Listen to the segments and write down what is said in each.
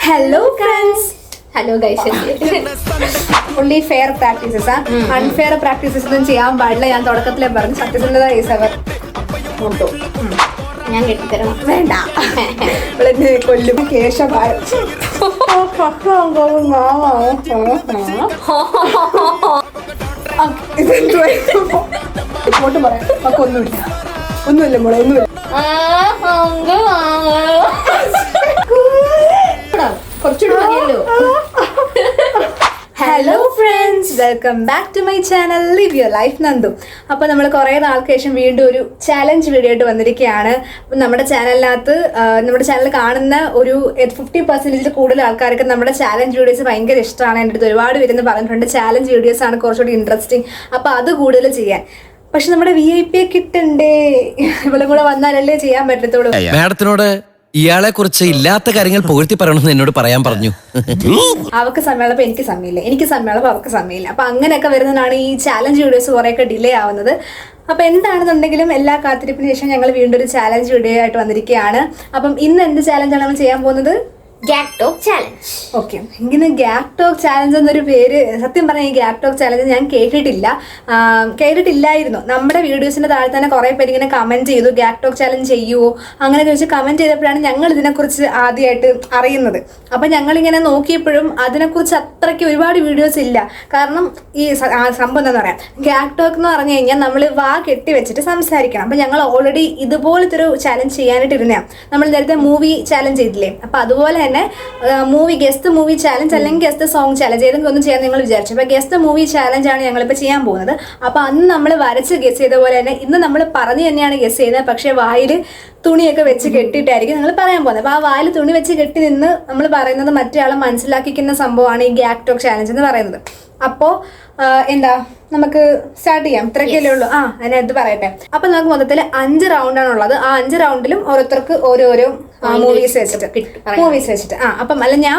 Hello friends. Hello guys. Only fair practices. Unfair practices ഒന്നും ചെയ്യാൻ പാടില്ല. ഞാൻ തുടക്കത്തിലേ പറഞ്ഞു സത്യസന്ധത ഈസ് അവർ മോട്ടോ. ഞാൻ കെട്ടിത്തരണം. വേണ്ട. ഇവിടെ കൊല്ലും കേശഭാരം. ഇങ്ങോട്ട് പറയാം. നമുക്ക് ഒന്നുമില്ല മോളെ, ഒന്നുമില്ല. കുറച്ചുകൂടി മതിയല്ലോ. Hello friends, welcome back to my channel live your life Nandu. അപ്പോൾ നമ്മൾ കുറേ നാൾക്ക് ശേഷം വീണ്ടും ഒരു ചാലഞ്ച് വീഡിയോ ആയിട്ട് വന്നിരിക്കുകയാണ്. നമ്മുടെ ചാനലിനകത്ത് നമ്മുടെ ചാനൽ കാണുന്ന ഒരു 50% കൂടുതൽ ആൾക്കാർക്ക് നമ്മുടെ ചാലഞ്ച് വീഡിയോസ് ഭയങ്കര ഇഷ്ടമാണ്. എൻ്റെ അടുത്ത് ഒരുപാട് പേരെന്ന് പറഞ്ഞിട്ടുണ്ട് ചാലഞ്ച് വീഡിയോസ് ആണ് കുറച്ചുകൂടി ഇൻട്രസ്റ്റിംഗ്, അപ്പോൾ അത് കൂടുതൽ ചെയ്യാൻ. പക്ഷെ നമ്മുടെ VIP കിട്ടണ്ടേ, ഇവളും കൂടെ വന്നാലല്ലേ ചെയ്യാൻ പറ്റത്തുള്ളൂ. മാഡത്തിനോട് ഇയാളെ കുറിച്ച് ഇല്ലാത്ത കാര്യങ്ങൾ പുകഴ്ത്തി പറയണമെന്ന് എന്നോട് പറയാൻ പറഞ്ഞു. അവർക്ക് സമയമുള്ളപ്പോൾ എനിക്ക് സമയമില്ല, എനിക്ക് സമയമുള്ളപ്പോൾ അവർക്ക് സമയമില്ല. അപ്പൊ അങ്ങനെയൊക്കെ വരുന്നതാണ് ഈ ചാലഞ്ച് വീഡിയോസ് കുറേയൊക്കെ ഡിലേ ആവുന്നത്. അപ്പൊ എന്താണെന്നുണ്ടെങ്കിലും എല്ലാ കാത്തിരിപ്പിന് ശേഷം ഞങ്ങൾ വീണ്ടും ഒരു ചാലഞ്ച് വീഡിയോ ആയിട്ട് വന്നിരിക്കുകയാണ്. അപ്പം ഇന്ന് എന്ത് ചാലഞ്ചാണ് നമ്മൾ ചെയ്യാൻ പോകുന്നത്? Gap talk challenge. ഓക്കെ, ഇങ്ങനെ ഗ്യാപ് ടോക്ക് ചാലഞ്ച് എന്നൊരു പേര് സത്യം പറഞ്ഞാൽ ഈ ഗ്യാപ് ടോക്ക് ചാലഞ്ച് ഞാൻ കേട്ടിട്ടില്ലായിരുന്നു. നമ്മുടെ വീഡിയോസിന്റെ താഴെ തന്നെ കുറെ പേര് ഇങ്ങനെ കമന്റ് ചെയ്തു ഗ്യാപ് ടോക്ക് ചാലഞ്ച് ചെയ്യുമോ അങ്ങനെ ചോദിച്ച് കമന്റ് ചെയ്തപ്പോഴാണ് ഞങ്ങൾ ഇതിനെക്കുറിച്ച് ആദ്യമായിട്ട് അറിയുന്നത്. അപ്പൊ ഞങ്ങളിങ്ങനെ നോക്കിയപ്പോഴും അതിനെക്കുറിച്ച് അത്രയ്ക്ക് ഒരുപാട് വീഡിയോസ് ഇല്ല. കാരണം ഈ സംഭവം എന്താണെന്ന് പറയാം, ഗ്യാപ് ടോക്ക് എന്ന് പറഞ്ഞു കഴിഞ്ഞാൽ നമ്മൾ വാ കെട്ടി വെച്ചിട്ട് സംസാരിക്കണം. അപ്പൊ ഞങ്ങൾ ഓൾറെഡി ഇതുപോലത്തെ ഒരു ചാലഞ്ച് ചെയ്യാനായിട്ട് ഇരുന്നതാണ്. നമ്മൾ നേരത്തെ മൂവി ചാലഞ്ച് ചെയ്തില്ലേ, അപ്പൊ അതുപോലെ തന്നെ ഗസ്റ്റ് മൂവി ചാലഞ്ച് അല്ലെങ്കിൽ ഗസ്റ്റ് സോങ് ചാലഞ്ച് ഏതെങ്കിലും ഒന്ന് ചെയ്യാൻ നിങ്ങൾ വിചാരിച്ചു. അപ്പൊ ഗസ്റ്റ് മൂവി ചാലഞ്ച് ആണ് ഞങ്ങളിപ്പോൾ ചെയ്യാൻ പോകുന്നത്. അപ്പൊ അന്ന് നമ്മൾ വരച്ച് ഗസ് ചെയ്ത പോലെ തന്നെ ഇന്ന് നമ്മൾ പറഞ്ഞു തന്നെയാണ് ഗസ് ചെയ്യുന്നത്. പക്ഷെ വായിൽ തുണിയൊക്കെ വെച്ച് കെട്ടിയിട്ടായിരിക്കും നിങ്ങൾ പറയാൻ പോകുന്നത്. അപ്പൊ ആ വായിൽ തുണി വെച്ച് കെട്ടി നിന്ന് നമ്മൾ പറയുന്നത് മറ്റേ ആളെ മനസ്സിലാക്കിക്കുന്ന സംഭവമാണ് ഈ ഗ്യാപ് ടോക്ക് ചാലഞ്ച് എന്ന് പറയുന്നത്. അപ്പോ എന്താ നമുക്ക് സ്റ്റാർട്ട് ചെയ്യാം. ഇത്രയൊക്കെയല്ലേ ഉള്ളൂ. അതിനകത്ത് പറയട്ടെ. അപ്പൊ നമുക്ക് മൊത്തത്തിൽ 5 റൗണ്ടാണുള്ളത്. ആ 5 റൗണ്ടിലും ഓരോരുത്തർക്ക് ഓരോരോ മൂവീസ് വെച്ചിട്ട് അപ്പം അല്ല ഞാൻ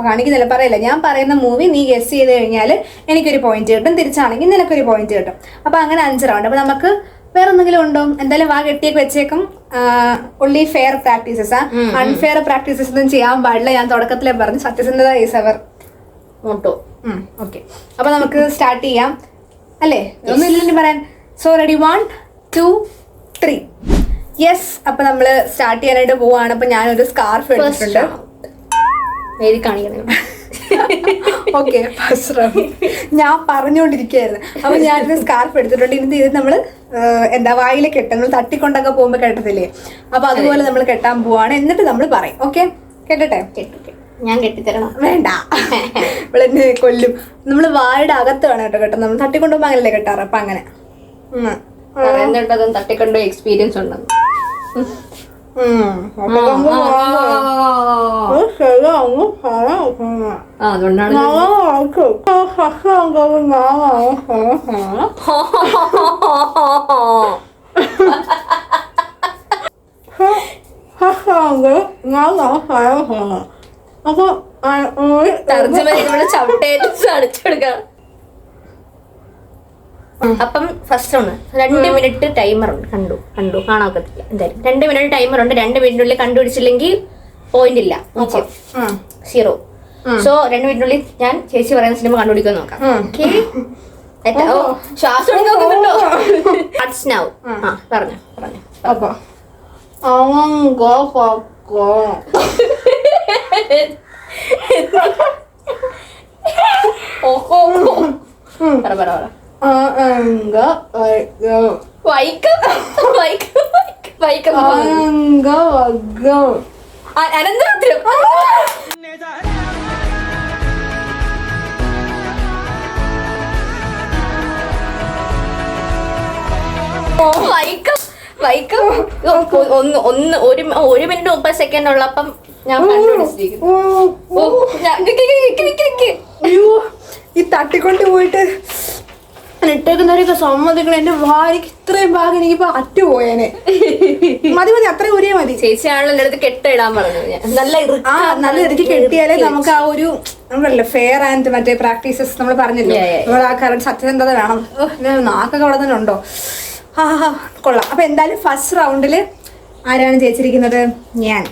കാണിക്കുന്നില്ല, പറയില്ല. ഞാൻ പറയുന്ന മൂവി നീ ഗസ് ചെയ്ത് കഴിഞ്ഞാൽ എനിക്കൊരു പോയിന്റ് കിട്ടും, തിരിച്ചാണെങ്കിൽ നിനക്കൊരു പോയിന്റ് കിട്ടും. അപ്പൊ അങ്ങനെ 5 റൗണ്ട്. അപ്പൊ നമുക്ക് വേറെ എന്തെങ്കിലും ഉണ്ടോ? എന്തായാലും വാ കെട്ടിയൊക്കെ വെച്ചേക്കും. Only fair practices. Unfair practices ഒന്നും ചെയ്യാൻ പാടില്ല. ഞാൻ തുടക്കത്തിലേ പറഞ്ഞു സത്യസന്ധത ഈസ് അവർ മോട്ടോ. ഓക്കെ, അപ്പൊ നമുക്ക് സ്റ്റാർട്ട് ചെയ്യാം അല്ലേ? ഒന്നും ഇല്ലെങ്കിൽ പറയാൻ. So ready, 1 2 3. യെസ്, അപ്പൊ നമ്മള് സ്റ്റാർട്ട് ചെയ്യാനായിട്ട് പോവാണ്. അപ്പൊ ഞാനൊരു സ്കാർഫ് എടുത്തിട്ടുണ്ട്. ഓക്കെ, ഫസ്റ്റ് റൗണ്ട് ഞാൻ പറഞ്ഞുകൊണ്ടിരിക്കുകയായിരുന്നു. അപ്പൊ ഞാനൊരു സ്കാർഫ് എടുത്തിട്ടുണ്ട്. ഇനി ഇത് നമ്മള് വായിൽ കെട്ടും. നമ്മൾ തട്ടിക്കൊണ്ടൊക്കെ പോകുമ്പോ കെട്ടത്തില്ലേ, അപ്പൊ അതുപോലെ നമ്മൾ കെട്ടാൻ പോവാണ്. എന്നിട്ട് നമ്മൾ പറയും. ഓക്കെ, കെട്ടട്ടെ? ഞാൻ കെട്ടിത്തരണം. വേണ്ട, ഇവിടെ കൊല്ലും. നമ്മള് വായുടെ അകത്ത് വേണം കേട്ടോ കെട്ടാൻ. നമ്മൾ തട്ടിക്കൊണ്ടുപോകുമ്പോ അങ്ങനല്ലേ കെട്ടാറ്. അപ്പൊ അങ്ങനെ പറയുന്നുണ്ടതും തട്ടിക്കൊണ്ടോ എക്സ്പീരിയൻസ് ഉണ്ടെന്ന്. അതുകൊണ്ടാണ് അപ്പൊ അടിച്ചെടുക്കാം. അപ്പം ഫസ്റ്റ് ആണ് 2 മിനിറ്റ് ടൈമർ ഉണ്ട്. കണ്ടു കാണാക്കത്തില്ല. എന്തായാലും 2 മിനിറ്റ് ടൈമർ ഉണ്ട്. 2 മിനിറ്റിനുള്ളിൽ കണ്ടുപിടിച്ചില്ലെങ്കിൽ പോയിന്റ് ഇല്ല, 0. സോ 2 മിനിറ്റിനുള്ളിൽ ഞാൻ ചേച്ചി പറയുന്ന സിനിമ കണ്ടുപിടിക്കാൻ നോക്കാം. ശ്വാസം നോക്കുന്നുണ്ടോ? പറഞ്ഞു അപ്പൊ അനന്തരത്തിലും ഒരു മിനിറ്റ് 30 സെക്കൻഡ് ഉള്ളപ്പം ഞാൻ ഈ തട്ടിക്കൊണ്ട് പോയിട്ട് ഇട്ടേക്കുന്നവരൊക്കെ സമ്മതിക്കണം. എന്റെ വാരിക്ക് ഇത്രയും ഭാഗം എനിക്കിപ്പോ അറ്റുപോയേനെ. മതി, അത്രയും ഒരേ മതി. ചേച്ചിയാണല്ലോ എന്റെ അടുത്ത് കെട്ടിടാൻ പറഞ്ഞത്. നല്ല ഇറുക്കി കെട്ടിയാലേ നമുക്ക് ആ ഒരു നമ്മളല്ലേ ഫെയർ ആൻഡ് മറ്റേ പ്രാക്ടീസസ് നമ്മൾ പറഞ്ഞില്ലേ, നമ്മൾ ആ കറക്റ്റ് സത്യസന്ധത വേണം. നാക്കൊക്കെ അവിടെ തന്നെ ഉണ്ടോ? കൊള്ളാം. അപ്പൊ എന്തായാലും ഫസ്റ്റ് റൗണ്ടില് ആരാണ് ജയിച്ചിരിക്കുന്നത്? ഞാൻ.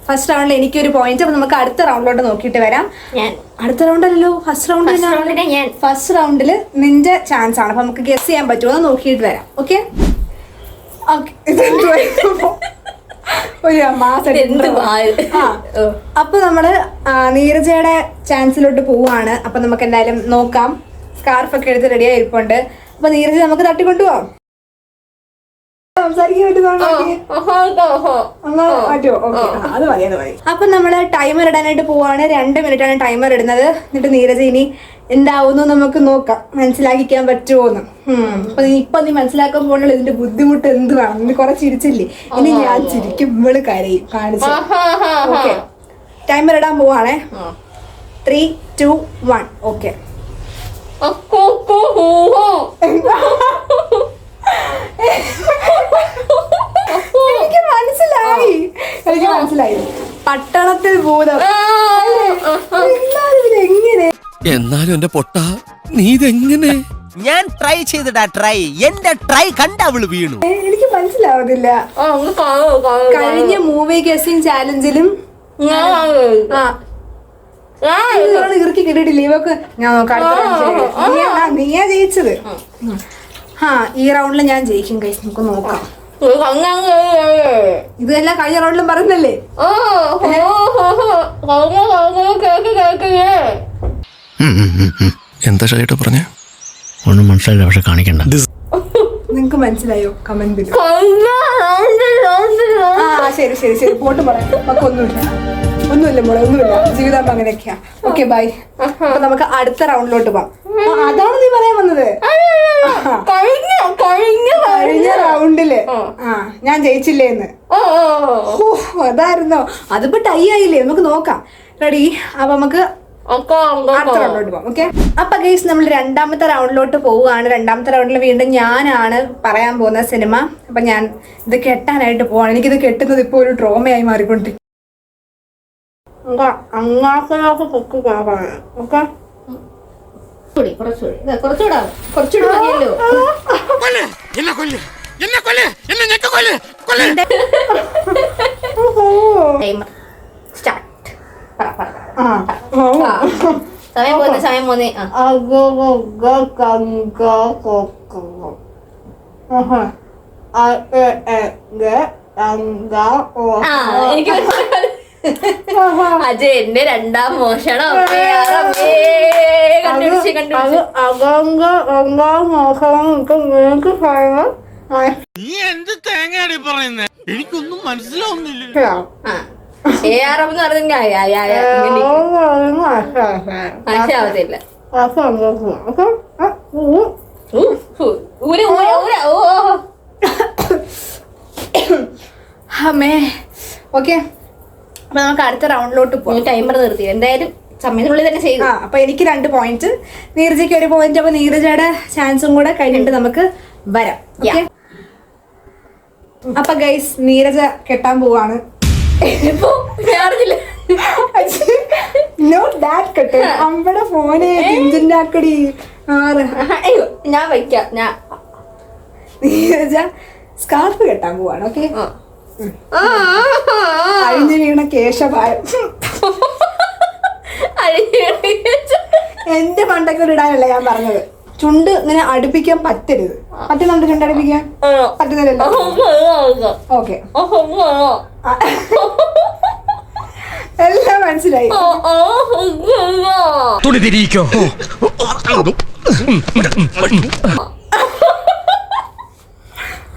ഫസ്റ്റ് റൗണ്ടിൽ എനിക്കൊരു പോയിന്റ്. അപ്പൊ നമുക്ക് അടുത്ത റൗണ്ടിലോട്ട് നോക്കിയിട്ട് വരാം. ഞാൻ അടുത്ത റൗണ്ടല്ലോ, ഫസ്റ്റ് റൗണ്ടിൽ ഞാൻ ഫസ്റ്റ് റൗണ്ടിൽ നിന്റെ ചാൻസ് ആണ്. അപ്പൊ നമുക്ക് ഗസ് ചെയ്യാൻ പറ്റുമോ എന്ന് നോക്കിയിട്ട് വരാം. ഓക്കെ ഒരു മാസം. അപ്പൊ നമ്മള് നീരജയുടെ ചാൻസിലോട്ട് പോവാണ്. അപ്പൊ നമുക്ക് എന്തായാലും നോക്കാം. സ്കാർഫൊക്കെ എടുത്ത് റെഡി ആയിരിപ്പുണ്ട്. അപ്പൊ നീരജ് നമുക്ക് തട്ടിക്കൊണ്ടുപോവാം. സംസാരിക്കാൻ അത് മതി. അപ്പൊ നമ്മള് ടൈമർ ഇടാനായിട്ട് പോവാണ്. 2 മിനിറ്റാണ് ടൈമർ ഇടുന്നത്. എന്നിട്ട് നീരജ് ഇനി എന്താവുന്നു നമുക്ക് നോക്കാം, മനസ്സിലാക്കിക്കാൻ പറ്റുമോന്ന്. ഇപ്പൊ നീ മനസ്സിലാക്കാൻ പോകണല്ലോ ഇതിന്റെ ബുദ്ധിമുട്ട് എന്തുവാണ്. നീ കുറെ ചിരിച്ചില്ലേ, ഇനി ഞാൻ ചിരിക്കും, ഇവള് കരയും. കാണിച്ചു. ഓക്കെ, ടൈമർ ഇടാൻ പോവാണേ. 3, 2, 1. ഓക്കെ. എനിക്ക് മനസ്സിലായി പട്ടണത്തിൽ ഭൂതം. എങ്ങനെ എന്നാലും എന്റെ പൊട്ട നീ ഇതെങ്ങനെ? ഞാൻ ട്രൈ ചെയ്തിടാ ട്രൈ. എന്റെ ട്രൈ കണ്ട അവള് വീണു. എനിക്ക് മനസ്സിലാവുന്നില്ല. കഴിഞ്ഞ മൂവി ഗസിംഗ് ചാലഞ്ചിലും ഇറക്കി കിട്ടിയിട്ടില്ല ഇവക്ക്. ഞാൻ നോക്കാം, നീയാ ജയിച്ചത്. ഈ റൗണ്ടിൽ ഞാൻ ജയിക്കും ഗൈസ്, നമുക്ക് നോക്കാം. ഇതെല്ലാം കഴിഞ്ഞ റൗണ്ടിലും പറഞ്ഞല്ലേ. എന്താ ഷൈട്ട് പറഞ്ഞ? ഒന്നും മനസ്സിലായില്ല, പക്ഷെ കാണിക്കണ്ട. നിങ്ങക്ക് മനസ്സിലായോ കമന്റിൽ? ശരി ശരി ശരി, പോട്ട് പറയാം. നമുക്ക് ഒന്നുമില്ല മോളെ, ഒന്നുമില്ല. ജീവിതം അങ്ങനെയൊക്കെയാ. Okay bye. അപ്പൊ നമുക്ക് അടുത്ത റൗണ്ടിലോട്ട് പോവാം. അതാണ് നീ പറയാൻ വന്നത്. കഴിഞ്ഞ റൗണ്ടില് ഞാൻ ജയിച്ചില്ലേന്ന്. അതായിരുന്നോ? അതിപ്പോ ടൈ ആയില്ലേ, നമുക്ക് നോക്കാം. റെഡി? അപ്പൊ നമുക്ക് അടുത്ത റൗണ്ടിലോട്ട് പോവാം. ഓക്കെ. അപ്പൊ ഗൈസ് നമ്മൾ 2ാമത്തെ റൗണ്ടിലോട്ട് പോവുകയാണ്. 2ാമത്തെ റൗണ്ടിൽ വീണ്ടും ഞാനാണ് പറയാൻ പോകുന്ന സിനിമ. അപ്പൊ ഞാൻ ഇത് കെട്ടാനായിട്ട് പോവാണ്. എനിക്കിത് കെട്ടുന്നത് ഇപ്പൊ ഒരു ട്രോമയായി മാറിക്കൊണ്ടിരിക്കും. സമയം പോന്നേ. അജയ് എന്റെ 2ാം മോഷണം. നീ എന്ത് തേങ്ങയാടി പറയുന്നേ? എനിക്കൊന്നും മനസ്സിലാവുന്നില്ല. എന്ന് പറഞ്ഞെങ്കിൽ മനസ്സിലാവത്തില്ല. ഓക്കെ. അപ്പൊ നമുക്ക് അടുത്ത റൗണ്ടിലോട്ട് പോകാം. ടൈമർ നിർത്തി എന്തായാലും സമയത്തിനുള്ളിൽ തന്നെ ചെയ്തു. അപ്പൊ എനിക്ക് 2 പോയിന്റ്, നീരജയ്ക്ക് 1 പോയിന്റ്. അപ്പൊ നീരജയുടെ ചാൻസും കൂടെ കഴിഞ്ഞിട്ട് നമുക്ക് വരാം. അപ്പൊ ഗൈസ് നീരജ കെട്ടാൻ പോവാണ്. നമ്മുടെ ഫോനെ ിഞ്ചിണ്ടാക്കടി. ഞാൻ വയ്ക്കാം. നീരജ സ്കാർഫ് കെട്ടാൻ പോവാണ്. ഓക്കെ. അഴിഞ്ഞു വീണ കേശഭാരം. എന്റെ മണ്ടയ്ക്കൊരു ഇടാനല്ല ഞാൻ പറഞ്ഞത്. ചുണ്ട് ഇങ്ങനെ അടുപ്പിക്കാൻ പറ്റരുത്. പറ്റുന്നുണ്ട് ചുണ്ട് അടുപ്പിക്കാൻ? പറ്റുന്നില്ലല്ലോ. ഓക്കെ, എല്ലാം മനസ്സിലായി.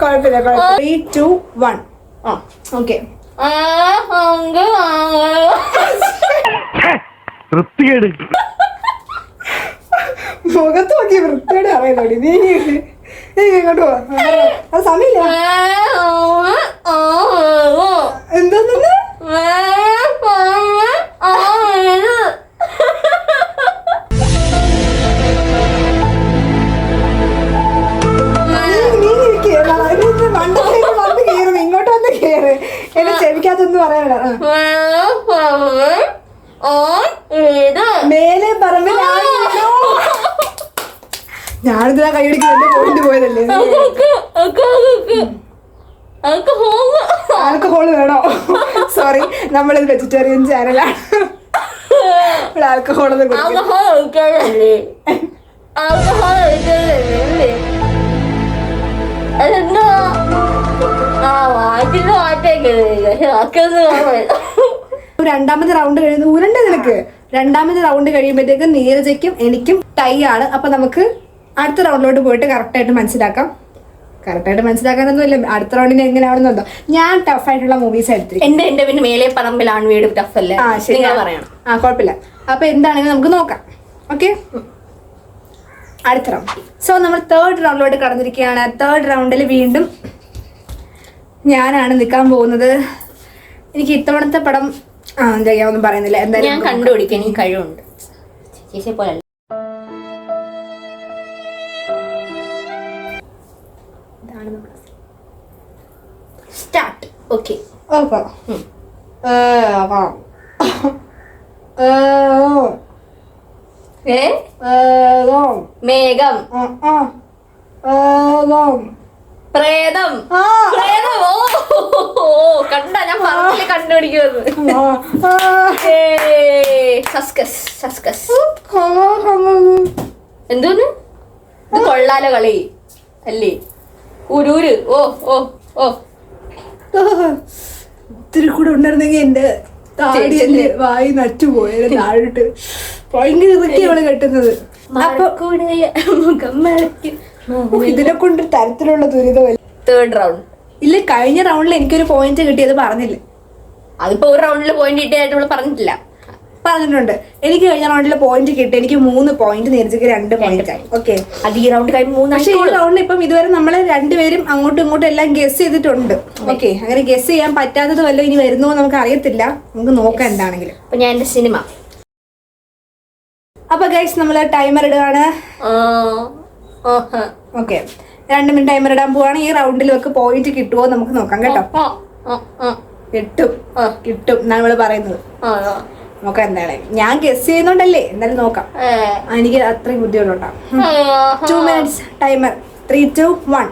കുഴപ്പമില്ല. 3, 2, 1. ഓക്കെ. മുഖത്ത് നോക്കി വൃത്തിയോടെ അറിയുന്നോടി നീ. ഇങ്ങോട്ട് പോവാ. അത് സമയമില്ല. എന്തോന്നു? ഇങ്ങോട്ട് വന്ന് കേറ്. എന്നെ ചെവിക്കാത്തൊന്നും പറയാനാ. മേലെ പറമ്പിലാണ്. ഞാനിതിനാ കൈയടിക്ക് എന്റെ പോയിന്റ് പോയതല്ലേ. ആൽക്കഹോൾ വേണോ? സോറി, നമ്മളിത് വെജിറ്റേറിയൻ ചാനലാണ്. ആൽക്കഹോൾ രണ്ടാമത്തെ റൗണ്ട് കഴിയുന്ന ഊരണ്ടേ നിനക്ക്. രണ്ടാമത്തെ റൗണ്ട് കഴിയുമ്പോഴത്തേക്ക് നീരജയ്ക്കും എനിക്കും ടൈ ആണ്. അപ്പൊ നമുക്ക് അടുത്ത റൗണ്ടിലോട്ട് പോയിട്ട് കറക്റ്റായിട്ട് മനസ്സിലാക്കാം. കറക്റ്റായിട്ട് മനസ്സിലാക്കാനൊന്നുമില്ല, അടുത്ത റൗണ്ടിന് എങ്ങനെയാണെന്നുണ്ടോ. ഞാൻ ടഫായിട്ടുള്ള മൂവീസ് എടുത്തിരിക്കും. എന്റെ പിന്നെ മേലെ പറമ്പിലാണ് വീട് ടഫ് അല്ലേ? ശരി, പറയണം. കുഴപ്പമില്ല. അപ്പൊ എന്താണെങ്കിലും നമുക്ക് നോക്കാം. ഓക്കെ, അടുത്ത റൗണ്ട്. സോ നമ്മൾ തേർഡ് റൗണ്ടിലോട്ട് കടന്നിരിക്കുകയാണ്. തേർഡ് റൗണ്ടിൽ വീണ്ടും ഞാനാണ് നിൽക്കാൻ പോകുന്നത്. എനിക്ക് ഇത്തവണത്തെ പടം ചെയ്യാമൊന്നും പറയുന്നില്ല. എന്തായാലും ഞാൻ കണ്ടുപിടിക്കാൻ എനിക്ക് കഴിവുണ്ട്. ചേച്ചിയെ പോലെ സ്റ്റാർട്ട്. ഓക്കെ, മേഘം, പ്രേതം. പ്രേതം. ഓ കണ്ട, ഞാൻ പറഞ്ഞില്ലേ കണ്ടുപിടിക്കുമെന്ന്. സസ്കസ്. സസ്കസ് എന്തോന്ന്? ഇത് കൊള്ളാലോ കളി അല്ലേ? ഉരൂര്. ഓ ഓ ഓ ഇത്തിരി കൂടെ ഉണ്ടായിരുന്നെങ്കിൽ എന്റെ താടിയല്ലേ വായി നറ്റുപോയത്. താഴിട്ട് ഭയങ്കര ഇതൊക്കെയാണ് കെട്ടുന്നത്. അപ്പൊ ഇതിനെ കൊണ്ട് തരത്തിലുള്ള ദുരിതമല്ല. തേർഡ് റൗണ്ട് ഇല്ല, കഴിഞ്ഞ റൗണ്ടിൽ എനിക്കൊരു പോയിന്റ് കിട്ടിയത് പറഞ്ഞില്ല. അതിപ്പോ ഒരു റൗണ്ടിൽ പോയിന്റ് കിട്ടിയായിട്ട് ഇവിടെ പറഞ്ഞിട്ടില്ല. പറഞ്ഞിട്ടുണ്ട്. എനിക്ക് കഴിഞ്ഞ റൗണ്ടിൽ പോയിന്റ് കിട്ടി. എനിക്ക് 3 പോയിന്റ്, നീരജയ്ക്ക് 2 പോയിന്റ് ആയി. ഓക്കെ, അത് ഈ റൗണ്ട് കഴിഞ്ഞ് 3. പക്ഷേ ഈ റൗണ്ടിൽ ഇപ്പം ഇതുവരെ നമ്മള് രണ്ടുപേരും അങ്ങോട്ടും ഇങ്ങോട്ടും എല്ലാം ഗസ് ചെയ്തിട്ടുണ്ട്. ഓക്കെ, അങ്ങനെ ഗസ് ചെയ്യാൻ പറ്റാത്തത് വല്ലോ ഇനി വരുന്നോ നമുക്ക് അറിയത്തില്ല. നമുക്ക് നോക്കാം എന്താണെങ്കിലും. അപ്പൊ ഞാൻ എന്റെ സിനിമ. അപ്പൊ ഗൈസ്, നമ്മള് ടൈമർ ഇടുകയാണ്. ഓക്കെ, 2 മിനിറ്റ് ടൈമർ ഇടാൻ പോവാണ്. ഈ റൗണ്ടിൽ ഒക്കെ പോയിന്റ് കിട്ടുമോ നമുക്ക് നോക്കാം കേട്ടോ. കിട്ടും, കിട്ടും നമ്മള് പറയുന്നത്. നോക്കാം എന്താണ്. ഞാൻ ഗസ് ചെയ്യുന്നോണ്ടല്ലേ, എന്തായാലും നോക്കാം. എനിക്ക് അത്രയും ബുദ്ധിമുട്ടുണ്ടാവും. 2 മിനിറ്റ്സ് ടൈമർ. 3, 2, 1.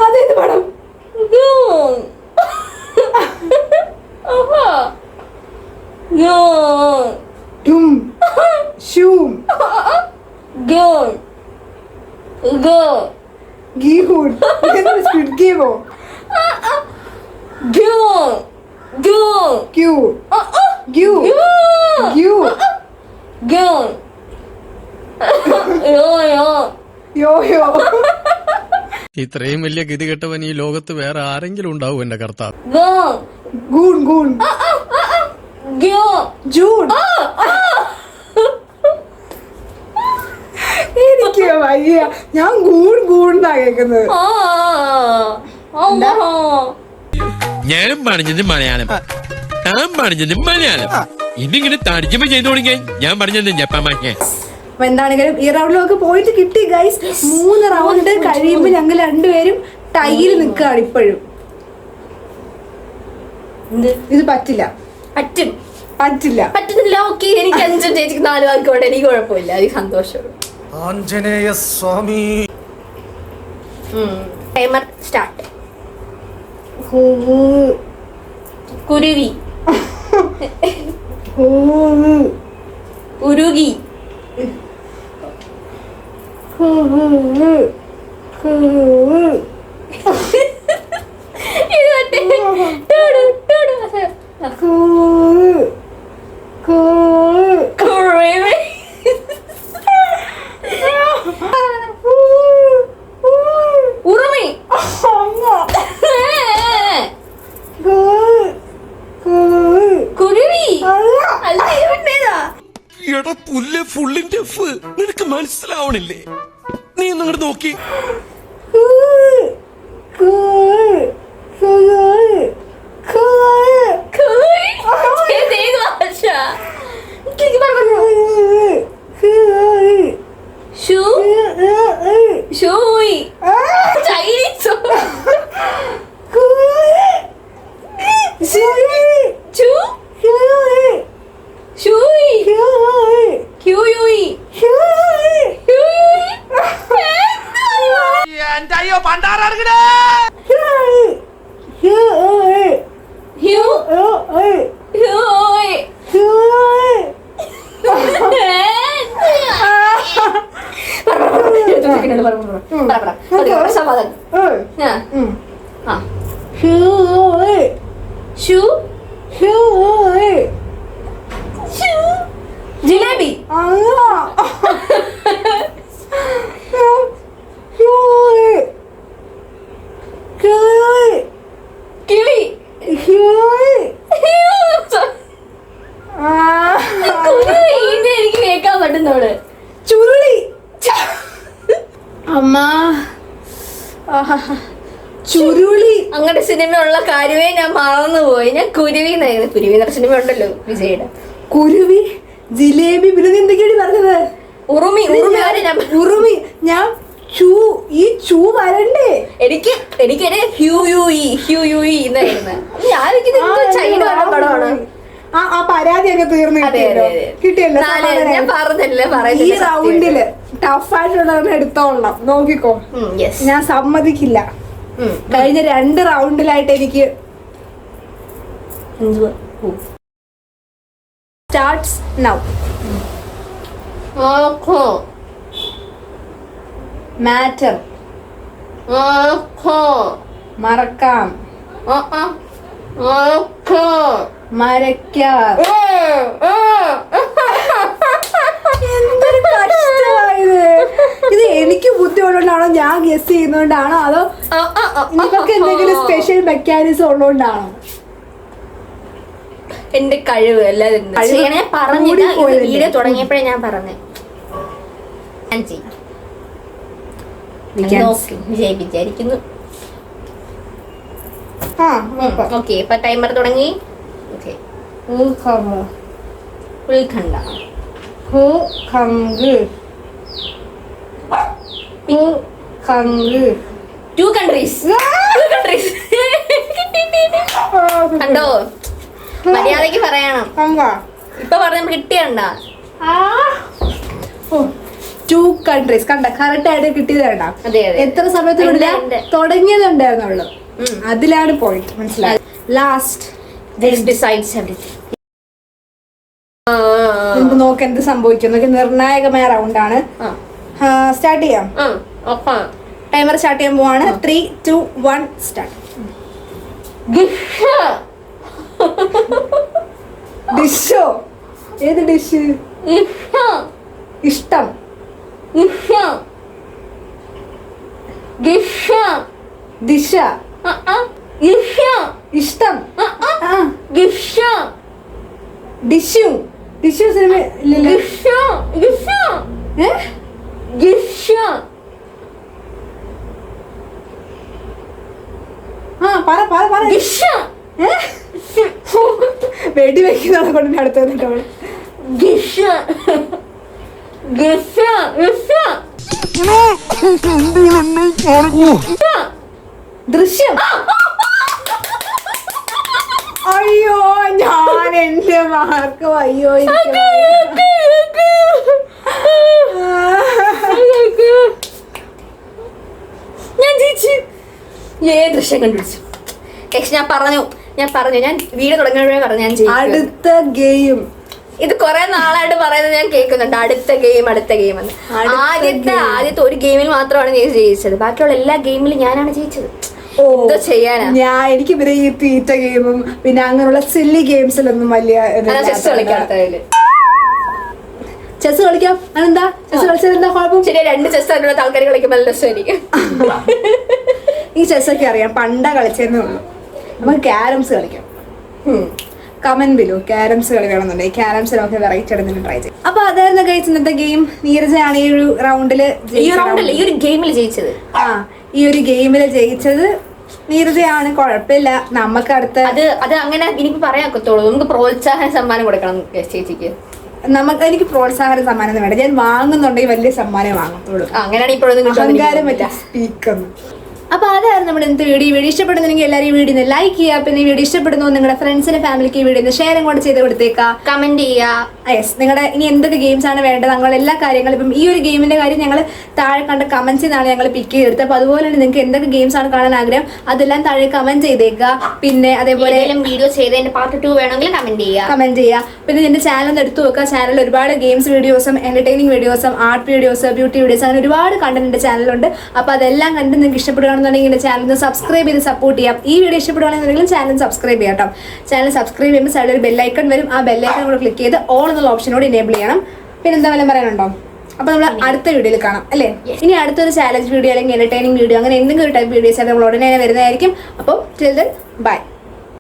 അതേത് പടം? ഇത്രയും വലിയ ഗതികെട്ടവൻ ഈ ലോകത്ത് വേറെ ആരെങ്കിലും ഉണ്ടാവും എന്റെ കർത്താവ്. എനിക്ക് വയ്യ, ഞാൻ ഗൂണ്ടാ കേക്കുന്നത്. ഞാനും പറഞ്ഞത് മലയാളം, ഞാൻ പറഞ്ഞത് മലയാളം. ഇതിങ്ങനെ തർജ്ജമ ചെയ്തു തുടങ്ങി. ഞാൻ പറഞ്ഞത് ജപ്പാൻ ഭാഷ. അപ്പൊ എന്താണെങ്കിലും ഈ റൗണ്ടിലൊക്കെ പോയിട്ട് കിട്ടി ഗൈസ്. 3 റൗണ്ട് കഴിയുമ്പോ ഞങ്ങൾ രണ്ടുപേരും ടൈയിൽ നിൽക്കുകയാണ് ഇപ്പോഴും. ഇത് പറ്റില്ല. പറ്റുന്നില്ല. ഓക്കെ, എനിക്ക് 5 ചേച്ചിക്ക് 4 വാക്കോട്ടെ. എനിക്ക് കുഴപ്പമില്ല, എനിക്ക് സന്തോഷം. ആഞ്ജനേയ സ്വാമി. Timer start. കുരുവി, ഉരുകി, ഉറുമി, കുരുവി. എടാ പുല്ല് ഫുള്ളിന്റെ ഫ് നിനക്ക് മനസ്സിലാവണില്ലേ? നീ ഒന്നങ്ങോട്ട് നോക്കി. ജിലേബി. കിളി. എനിക്ക് കേൾക്കാൻ പറ്റുന്നോട്. ചുരുളി. അമ്മ ചുരുളി. അങ്ങനെ സിനിമയുള്ള കാര്യമേ ഞാൻ മറന്നുപോയി. ഞാൻ കുരുവി എന്നൊരു സിനിമ ഉണ്ടല്ലോ വിജയുടെ. കുരുവി, ജിലേബി, പിന്നെ എന്തൊക്കെയാണ് പറഞ്ഞത്? ഉറുമി. ഉറുമി. ഞാൻ ഈ ചൂ വരണ്ടേ? എനിക്ക് ഹ്യൂയുഇ എന്നായിരുന്നു. ചൈന പടമാണ്. ആ പരാതി ഒക്കെ തീർന്നു കിട്ടിയല്ലോ. ഞാൻ പറഞ്ഞല്ലേ ഈ റൗണ്ടില് ടഫായിട്ടുള്ളവരെ എടുത്തോളാം, നോക്കിക്കോ. ഞാൻ സമ്മതിക്കില്ല. കഴിഞ്ഞ 2 റൗണ്ടിലായിട്ട് എനിക്ക് സ്റ്റാർട്ട്സ് നൗ. മാറ്റർ, മറക്കാം, മരയ്ക്കാം. എന്തൊരു കഷ്ടമായത്. ഇത് എനിക്ക് ബുദ്ധി ഉള്ളതുകൊണ്ടാണോ, ഞാൻ ഗസ് ചെയ്യുന്നോണ്ടാണോ, അതോ നിങ്ങൾക്ക് എന്തെങ്കിലും സ്പെഷ്യൽ മെക്കാനിസം ഉള്ളതുകൊണ്ടാണോ? എന്റെ കഴിവ് അല്ലാതെ വീഡിയോ തുടങ്ങിയപ്പോഴേ ഞാൻ പറഞ്ഞേ വിജയിപ്പിച്ചായിരിക്കുന്നു. ഓക്കെ, ഇപ്പൊ ടൈമർ തുടങ്ങി. ഉത്കണ്ഠ. 2 countries. കണ്ടോ, മര്യാദക്ക് പറയണം. ഇപ്പൊ പറഞ്ഞ കിട്ടിയണ്ട. 2 countries കണ്ട, കറക്റ്റ് ആയിട്ട് കിട്ടിയത് കണ്ട. എത്ര സമയത്തിനുള്ളിൽ തുടങ്ങിയതുണ്ടായിരുന്നുള്ളു, അതിലാണ് പോയിന്റ്. മനസ്സിലായി. ലാസ്റ്റ് നമുക്ക് നോക്ക് എന്ത് സംഭവിക്കും. നിർണായകമായ റൗണ്ടാണ്. സ്റ്റാർട്ട് ചെയ്യാം. ടൈമർ സ്റ്റാർട്ട് ചെയ്യാൻ പോവാണ്. 3, 2, 1 സ്റ്റാർട്ട്. ഡിഷോ? ഏത് ഡിഷ്? ഇഷ്ടം. ദിശ. ഇഷ്ടം. ഡിഷു. ഡിഷു സിനിമ വെടി വെക്കുന്നതാണ് കൊണ്ട് അടുത്ത് വന്നിട്ടവള്. ദൃശ്യം. അയ്യോ, ഞാൻ എന്റെ മാർക്ക് അയ്യോ. ഞാൻ ജയിച്ചു. ദൃശ്യം കണ്ടുപിടിച്ചു. ഞാൻ പറഞ്ഞു ഞാൻ വീഡിയോ തുടങ്ങിയപ്പോഴേ പറഞ്ഞു ഞാൻ ജയിക്കും. അടുത്ത ഗെയിം. ഇത് കുറെ നാളായിട്ട് പറയുന്നത് ഞാൻ കേൾക്കുന്നുണ്ട്, അടുത്ത ഗെയിം എന്ന്. ആദ്യത്തെ ഒരു ഗെയിമിൽ മാത്രമാണ് നീ ജയിച്ചത്, ബാക്കിയുള്ള എല്ലാ ഗെയിമിലും ഞാനാണ് ജയിച്ചത്. എന്തോ ചെയ്യാനാ. എനിക്ക് പിന്നെ ഈ തീറ്റ ഗെയിമും പിന്നെ അങ്ങനെയുള്ള സില്ലി ഗെയിംസിലൊന്നും വലിയ ചെസ് കളിക്കാത്തതില്. ചെസ് കളിക്കാം. അതെന്താ ചെസ് കളിച്ചാൽ എന്താ കുഴപ്പം? ശരിയാ, 2 ചെസ് ആൾക്കാർ കളിക്കുമ്പോൾ നല്ല രസമായിരിക്കും. ഈ ചെസ്സൊക്കെ അറിയാം, പണ്ടാ കളിച്ചെന്നേ ഉള്ളൂ. നമുക്ക് ക്യാരംസ് കളിക്കാം. കമന്റ് ബിലോ ക്യാരംസ് കളി വേണമെന്നുണ്ടെങ്കിൽ ക്യാരംസ് നമുക്ക് വെറൈറ്റി ആയിട്ട് ട്രൈ ചെയ്യാം. അപ്പൊ അതായിരുന്നു ഗൈസ് ഇന്നത്തെ ഗെയിം. നീരജയാണ് ഈ ഒരു റൗണ്ടില് ഈ ഒരു ഗെയിമിൽ ജയിച്ചത്. ഈ ഒരു ഗെയിമില് ജയിച്ചത് നീരജയാണ്. കുഴപ്പമില്ല, നമുക്ക് അടുത്ത അത് അങ്ങനെ എനിക്ക് പറയാൻ ഒക്കത്തുള്ളൂ. നമുക്ക് പ്രോത്സാഹന സമ്മാനം കൊടുക്കണം ചേച്ചിക്ക്. എനിക്ക് പ്രോത്സാഹന സമ്മാനം വേണ്ട, ഞാൻ വാങ്ങുന്നുണ്ടെങ്കിൽ വലിയ സമ്മാനം വാങ്ങത്തുള്ളൂ. അങ്ങനെയാണ് ഇപ്പോഴൊന്നും അഹങ്കാരം പറ്റി സ്പീക്കൊന്നും. അപ്പോൾ അതായിരുന്നു നമ്മുടെ ഇന്നത്തെ വീഡിയോ ഇഷ്ടപ്പെടുന്നെങ്കിൽ എല്ലാവരും ഈ വീഡിയോ ലൈക്ക് ചെയ്യുക. പിന്നെ ഈ വീഡിയോ ഇഷ്ടപ്പെടുന്നു നിങ്ങളുടെ ഫ്രണ്ട്സിന് ഫാമിലിക്ക് ഈ വീഡിയോ ഷെയറും കൂടെ ചെയ്ത് കൊടുത്തേക്കുക, കമന്റ് ചെയ്യുക. യെസ്, നിങ്ങളുടെ ഇനി എന്തൊക്കെ ഗെയിംസ് ആണ് വേണ്ടത്, ഞങ്ങൾ എല്ലാ കാര്യങ്ങളും ഇപ്പം ഈ ഒരു ഗെയിമിന്റെ കാര്യം ഞങ്ങൾ താഴെ കണ്ട കമന്റ്സിൽ നിന്നാണ് ഞങ്ങൾ പിക്ക് ചെയ്തെടുത്തത്. അപ്പോൾ അതുപോലെ തന്നെ നിങ്ങൾക്ക് എന്തൊക്കെ ഗെയിംസ് ആണ് കാണാൻ ആഗ്രഹം അതെല്ലാം താഴെ കമന്റ് ചെയ്തേക്കുക. പിന്നെ അതേപോലെ വീഡിയോ ചെയ്തതിന്റെ പാർട്ട് 2 വേണമെങ്കിൽ കമന്റ് ചെയ്യുക. പിന്നെ എന്റെ ചാനൽ എടുത്തു വെക്കുക. ചാനലിൽ ഒരുപാട് ഗെയിംസ് വീഡിയോസും എന്റർടൈനിങ് വീഡിയോസും ആർട്ട് വീഡിയോസ് ബ്യൂട്ടി വീഡിയോസ് അങ്ങനെ ഒരുപാട് കണ്ടന്റ് എന്റെ ചാനലുണ്ട്. അപ്പോൾ അതെല്ലാം കണ്ട് നിങ്ങൾക്ക് ഇഷ്ടപ്പെടുകയാണെന്ന് ഇഷ്ടപ്പെടുന്നുണ്ടെങ്കിൽ ചാനൽ സബ്സ്ക്രൈബ് ചെയ്ത് സപ്പോർട്ട് ചെയ്യാം. ഈ വീഡിയോ ഇഷ്ടപ്പെടുകയാണെന്നുണ്ടെങ്കിലും ചാനൽ സബ്സ്ക്രൈബ് ചെയ്യാം കേട്ടോ. ചാനൽ സബ്സ്ക്രൈബ് ചെയ്യുമ്പോൾ സൈഡിൽ ഒരു ബെല്ലൈക്കൺ വരും. ആ ബെല്ലൈക്കൺ കൂടെ ക്ലിക്ക് ചെയ്ത് ഓൾ എന്നുള്ള ഓപ്ഷനോട് എനേബിൾ ചെയ്യണം. പിന്നെ എന്താ വല്ലതും പറയാനുണ്ടോ? അപ്പൊ നമ്മൾ അടുത്ത വീഡിയോയിൽ കാണാം അല്ലേ? ഇനി അടുത്തൊരു ചാലഞ്ച് വീഡിയോ അല്ലെങ്കിൽ എന്റർടൈനിങ് വീഡിയോ അങ്ങനെ എന്തെങ്കിലും ഒരു ടൈപ്പ് വീഡിയോസ് നമ്മൾ ഉടനെ വരുന്നതായിരിക്കും. അപ്പോൾ ടിൽ ദെൻ ബൈ.